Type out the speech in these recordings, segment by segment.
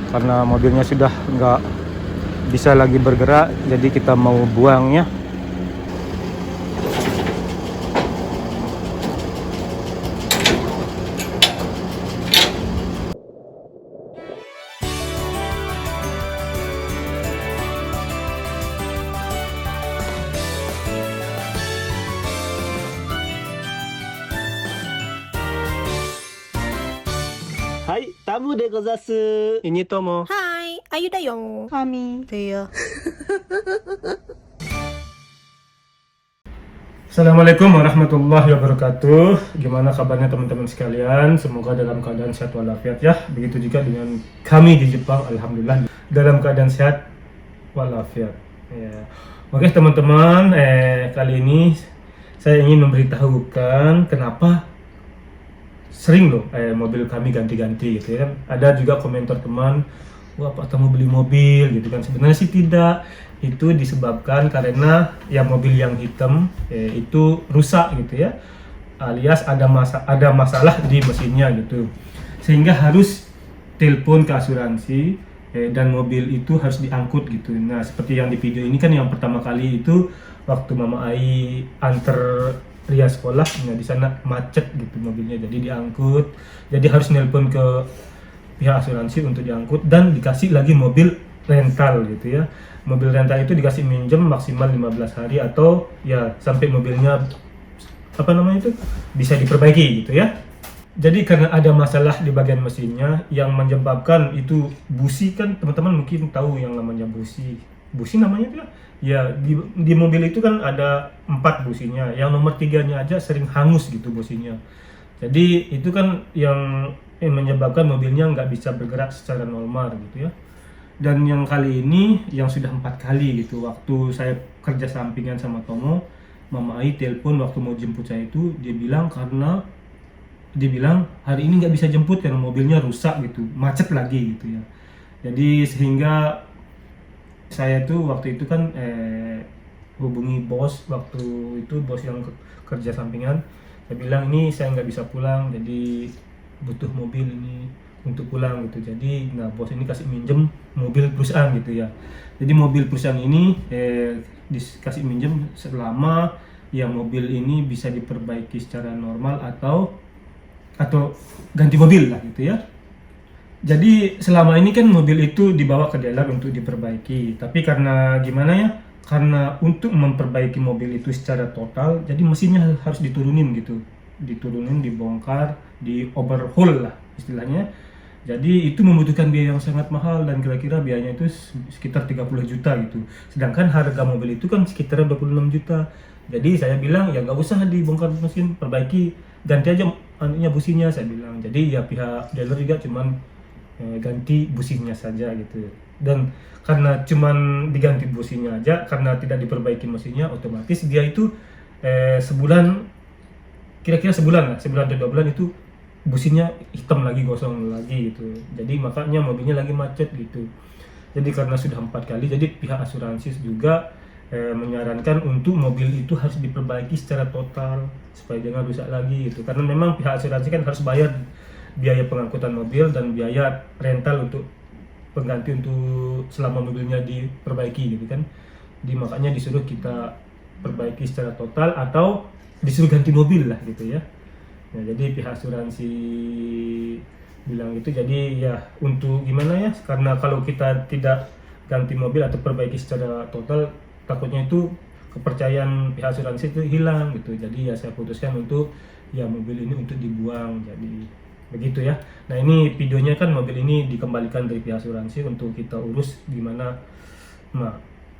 karena mobilnya sudah nggak bisa lagi bergerak, jadi kita mau buangnya. Hai, tamu de gozasu. Ini Tomo. はい、あゆだよ。ハミ对呀。 Assalamualaikum warahmatullahi wabarakatuh. Gimana kabarnya teman-teman sekalian? Semoga dalam keadaan sehat walafiat ya. Begitu juga dengan kami di Jepang, alhamdulillah dalam keadaan sehat walafiat. Ya. Oke teman-teman, kali ini saya ingin memberitahukan kenapa sering loh mobil kami ganti-ganti gitu ya. Ada juga komentar teman, wah Pak kamu beli mobil gitu kan. Sebenarnya sih tidak, itu disebabkan karena ya mobil yang hitam itu rusak gitu ya, alias ada masalah di mesinnya gitu, sehingga harus telepon ke asuransi dan mobil itu harus diangkut gitu. Nah seperti yang di video ini kan yang pertama kali itu waktu Mama Ai anter Ria sekolah, nah di sana macet gitu mobilnya, jadi diangkut, jadi harus nelpon ke pihak asuransi untuk diangkut dan dikasih lagi mobil rental gitu ya. Mobil rental itu dikasih minjem maksimal 15 hari atau ya sampai mobilnya bisa diperbaiki gitu ya. Jadi karena ada masalah di bagian mesinnya yang menyebabkan itu busi, kan teman-teman mungkin tahu yang namanya busi. Busi namanya itu ya, di mobil itu kan ada 4 businya, yang nomor 3-nya aja sering hangus gitu businya. Jadi itu kan yang menyebabkan mobilnya nggak bisa bergerak secara normal gitu ya. Dan yang kali ini yang sudah 4 kali gitu, waktu saya kerja sampingan sama Tomo, Mama Ai telepon waktu mau jemput saya itu, dia bilang hari ini nggak bisa jemput karena mobilnya rusak gitu, macet lagi gitu ya. Jadi sehingga saya tuh waktu itu kan hubungi bos, waktu itu bos yang kerja sampingan, saya bilang ini saya nggak bisa pulang, jadi butuh mobil ini untuk pulang gitu. Jadi nah bos ini kasih minjem mobil perusahaan gitu ya. Jadi mobil perusahaan ini dikasih minjem selama ya mobil ini bisa diperbaiki secara normal atau ganti mobil lah gitu ya. Jadi selama ini kan mobil itu dibawa ke dealer untuk diperbaiki, tapi karena gimana ya, karena untuk memperbaiki mobil itu secara total, jadi mesinnya harus diturunin gitu, dibongkar, di overhaul lah istilahnya. Jadi itu membutuhkan biaya yang sangat mahal dan kira-kira biayanya itu sekitar 30 juta gitu. Sedangkan harga mobil itu kan sekitar 26 juta. Jadi saya bilang ya nggak usah dibongkar mesin, perbaiki, ganti aja businya saya bilang. Jadi ya pihak dealer juga cuman ganti businya saja gitu. Dan karena cuman diganti businya aja, karena tidak diperbaiki mesinnya, otomatis dia itu sebulan, kira-kira sebulan atau 2 bulan itu businya hitam lagi, gosong lagi gitu. Jadi makanya mobilnya lagi macet gitu. Jadi karena sudah 4 kali, jadi pihak asuransi juga menyarankan untuk mobil itu harus diperbaiki secara total supaya jangan rusak lagi gitu. Karena memang pihak asuransi kan harus bayar biaya pengangkutan mobil dan biaya rental untuk pengganti untuk selama mobilnya diperbaiki gitu kan. Jadi makanya disuruh kita perbaiki secara total atau disuruh ganti mobil lah gitu ya. Nah, jadi pihak asuransi bilang gitu. Jadi ya untuk gimana ya, karena kalau kita tidak ganti mobil atau perbaiki secara total, takutnya itu kepercayaan pihak asuransi itu hilang gitu. Jadi ya saya putuskan untuk ya mobil ini untuk dibuang. Jadi begitu ya. Nah ini videonya kan mobil ini dikembalikan dari pihak asuransi untuk kita urus gimana,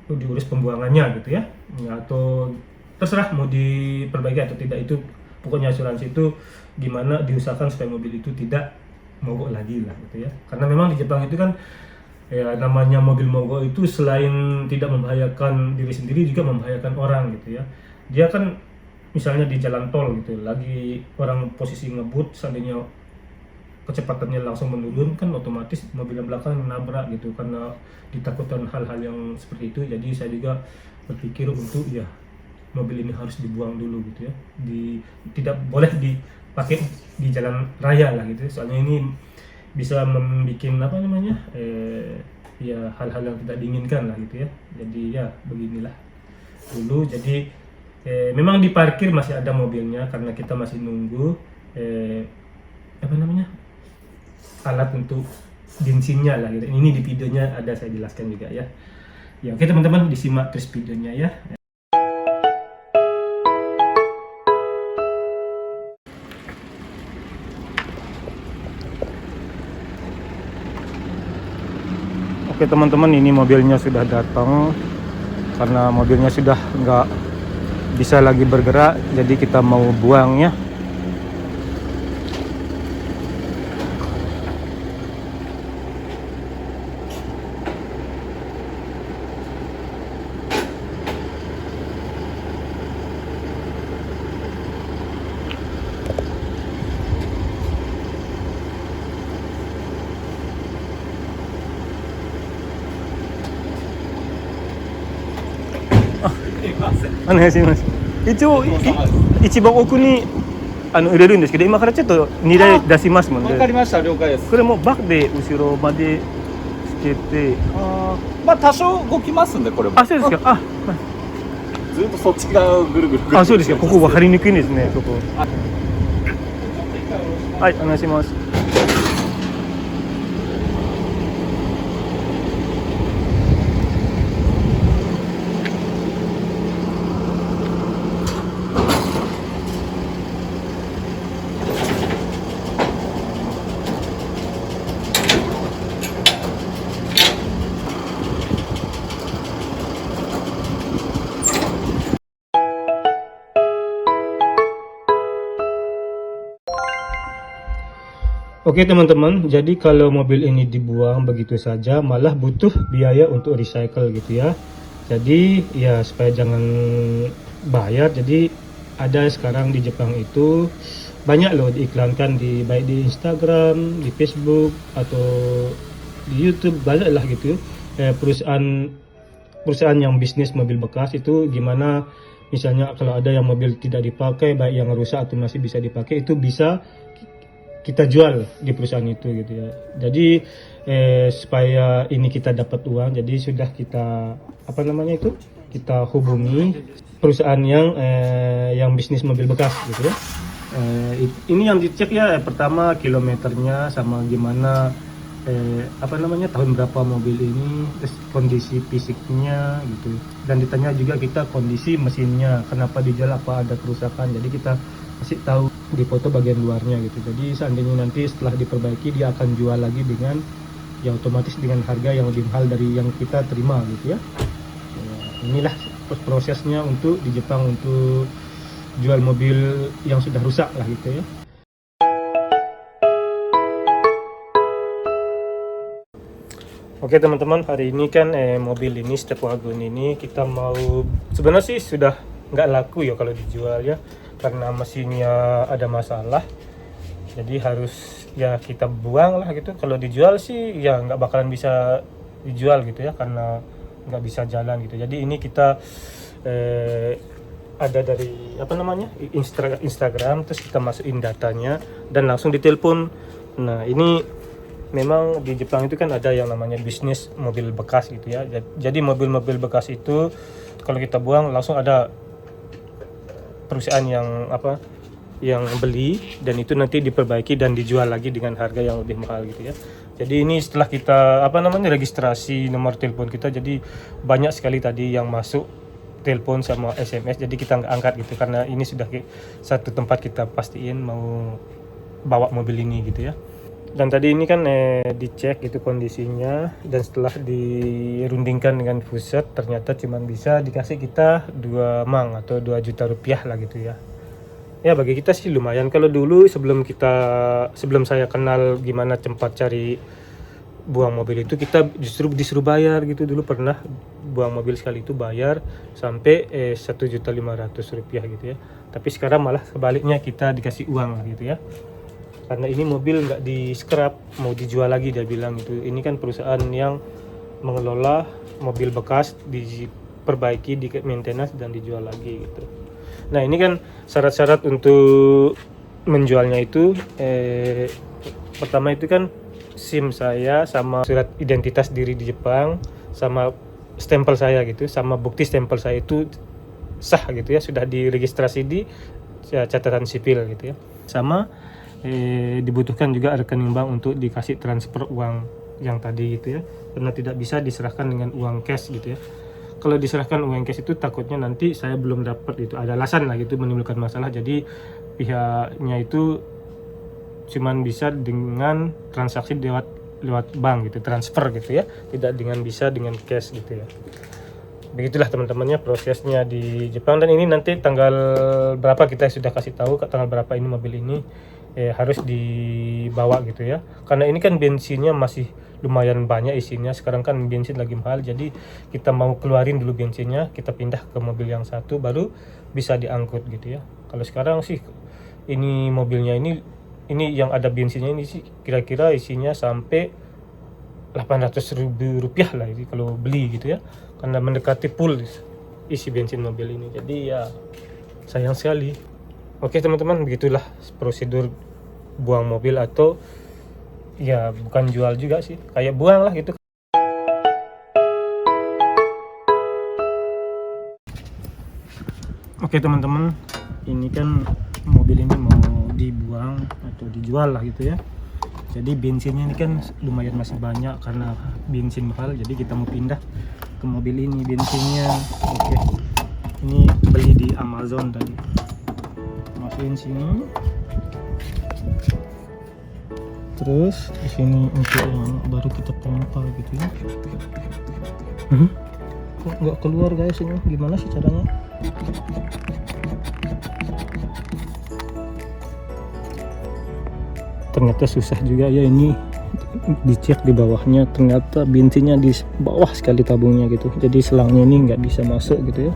diurus pembuangannya gitu ya. Atau terserah mau diperbaiki atau tidak, itu pokoknya asuransi itu gimana diusahakan supaya mobil itu tidak mogok lagi lah gitu ya. Karena memang di Jepang itu kan ya namanya mobil mogok itu selain tidak membahayakan diri sendiri juga membahayakan orang gitu ya. Dia kan misalnya di jalan tol gitu, lagi orang posisi ngebut, seandainya kecepatannya langsung menurun kan otomatis mobil yang belakang menabrak gitu, karena ditakutkan hal-hal yang seperti itu. Jadi saya juga berpikir untuk ya mobil ini harus dibuang dulu gitu ya, tidak boleh dipakai di jalan raya lah gitu. Soalnya ini bisa membuat apa namanya ya hal-hal yang tidak diinginkan lah gitu ya. Jadi ya beginilah dulu. Jadi memang di parkir masih ada mobilnya karena kita masih nunggu apa namanya alat untuk bensinnya lah gitu. Ini di videonya ada saya jelaskan juga ya. Ya oke teman-teman, disimak terus videonya ya. Oke teman-teman, ini mobilnya sudah datang. Karena mobilnya sudah nggak bisa lagi bergerak, jadi kita mau buangnya. Mas. 一応一番奥に入れるんですけど、今からちょっと2台出しますので。わかりました、了解です。これもバックで後ろまでつけて。まあ多少動きますんで、これも。あ、そうですか。ずっとそっち側をぐるぐるぐる。あ、そうですか。ここ分かりにくいんですね。そこ。はい、お願いします。Oke teman-teman, jadi kalau mobil ini dibuang begitu saja malah butuh biaya untuk recycle gitu ya. Jadi ya supaya jangan bayar, jadi ada sekarang di Jepang itu banyak loh diiklankan di baik di Instagram, di Facebook atau di YouTube, banyak lah gitu. Perusahaan yang bisnis mobil bekas itu gimana, misalnya kalau ada yang mobil tidak dipakai, baik yang rusak atau masih bisa dipakai, itu bisa kita jual di perusahaan itu gitu ya. Jadi supaya ini kita dapat uang, jadi sudah kita apa namanya itu, kita hubungi perusahaan yang bisnis mobil bekas gitu ya. Ini yang dicek ya, pertama kilometernya sama gimana apa namanya tahun berapa mobil ini, terus kondisi fisiknya gitu, dan ditanya juga kita kondisi mesinnya, kenapa dijual, apa ada kerusakan, jadi kita kasih tahu di foto bagian luarnya gitu. Jadi seandainya nanti setelah diperbaiki dia akan jual lagi dengan ya otomatis dengan harga yang lebih mahal dari yang kita terima gitu ya. Inilah prosesnya untuk di Jepang untuk jual mobil yang sudah rusak lah gitu ya. Oke teman-teman, hari ini kan mobil ini Stepwagon ini kita mau, sebenarnya sih sudah nggak laku ya kalau dijual ya, karena mesinnya ada masalah, jadi harus ya kita buang lah gitu. Kalau dijual sih ya nggak bakalan bisa dijual gitu ya, karena nggak bisa jalan gitu. Jadi ini kita ada dari apa namanya Instagram, terus kita masukin datanya dan langsung ditelepon. Nah ini memang di Jepang itu kan ada yang namanya bisnis mobil bekas gitu ya. Jadi mobil-mobil bekas itu kalau kita buang langsung ada perusahaan yang beli, dan itu nanti diperbaiki dan dijual lagi dengan harga yang lebih mahal gitu ya. Jadi ini setelah kita registrasi nomor telepon kita, jadi banyak sekali tadi yang masuk telepon sama SMS, jadi kita nggak angkat gitu karena ini sudah satu tempat kita pastiin mau bawa mobil ini gitu ya. Dan tadi ini kan dicek itu kondisinya, dan setelah dirundingkan dengan pusat ternyata cuma bisa dikasih kita 2 mang atau 2 juta rupiah lah gitu ya. Ya bagi kita sih lumayan. Kalau dulu sebelum saya kenal gimana tempat cari buang mobil itu, kita justru disuruh bayar gitu. Dulu pernah buang mobil sekali itu bayar sampai 1.500.000 rupiah gitu ya. Tapi sekarang malah sebaliknya, kita dikasih uang lah gitu ya. Karena ini mobil nggak di scrap, mau dijual lagi dia bilang gitu. Ini kan perusahaan yang mengelola mobil bekas, diperbaiki, di maintenance dan dijual lagi gitu. Nah ini kan syarat-syarat untuk menjualnya itu pertama itu kan SIM saya sama surat identitas diri di Jepang sama stempel saya gitu, sama bukti stempel saya itu sah gitu ya, sudah diregistrasi di catatan sipil gitu ya. Sama dibutuhkan juga rekening bank untuk dikasih transfer uang yang tadi gitu ya, karena tidak bisa diserahkan dengan uang cash gitu ya. Kalau diserahkan uang cash itu takutnya nanti saya belum dapat gitu, ada alasan lah gitu menimbulkan masalah, jadi pihaknya itu cuman bisa dengan transaksi lewat bank gitu, transfer gitu ya, tidak bisa dengan cash gitu ya. Begitulah teman-temannya prosesnya di Jepang. Dan ini nanti tanggal berapa kita sudah kasih tahu tanggal berapa ini mobil ini harus dibawa gitu ya, karena ini kan bensinnya masih lumayan banyak isinya. Sekarang kan bensin lagi mahal, jadi kita mau keluarin dulu bensinnya, kita pindah ke mobil yang satu baru bisa diangkut gitu ya. Kalau sekarang sih ini mobilnya ini yang ada bensinnya ini sih kira-kira isinya sampai 800.000 rupiah lah ini kalau beli gitu ya, karena mendekati full isi bensin mobil ini. Jadi ya sayang sekali. Oke teman-teman, begitulah prosedur buang mobil, atau ya bukan jual juga sih, kayak buang lah gitu. Oke teman-teman, ini kan mobil ini mau dibuang atau dijual lah gitu ya. Jadi bensinnya ini kan lumayan masih banyak karena bensin mahal, jadi kita mau pindah ke mobil ini bensinnya. Oke, ini beli di Amazon tadi, masukin sini, terus di sini untuk yang baru kita pompa gitu ya. Kok nggak keluar guys, ini gimana sih caranya? Ternyata susah juga ya, ini dicek di bawahnya, ternyata bensinnya di bawah sekali tabungnya gitu, jadi selangnya ini nggak bisa masuk gitu ya.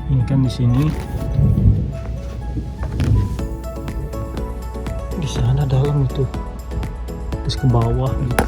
Ini kan di sini, di sana dalam itu, terus ke bawah gitu.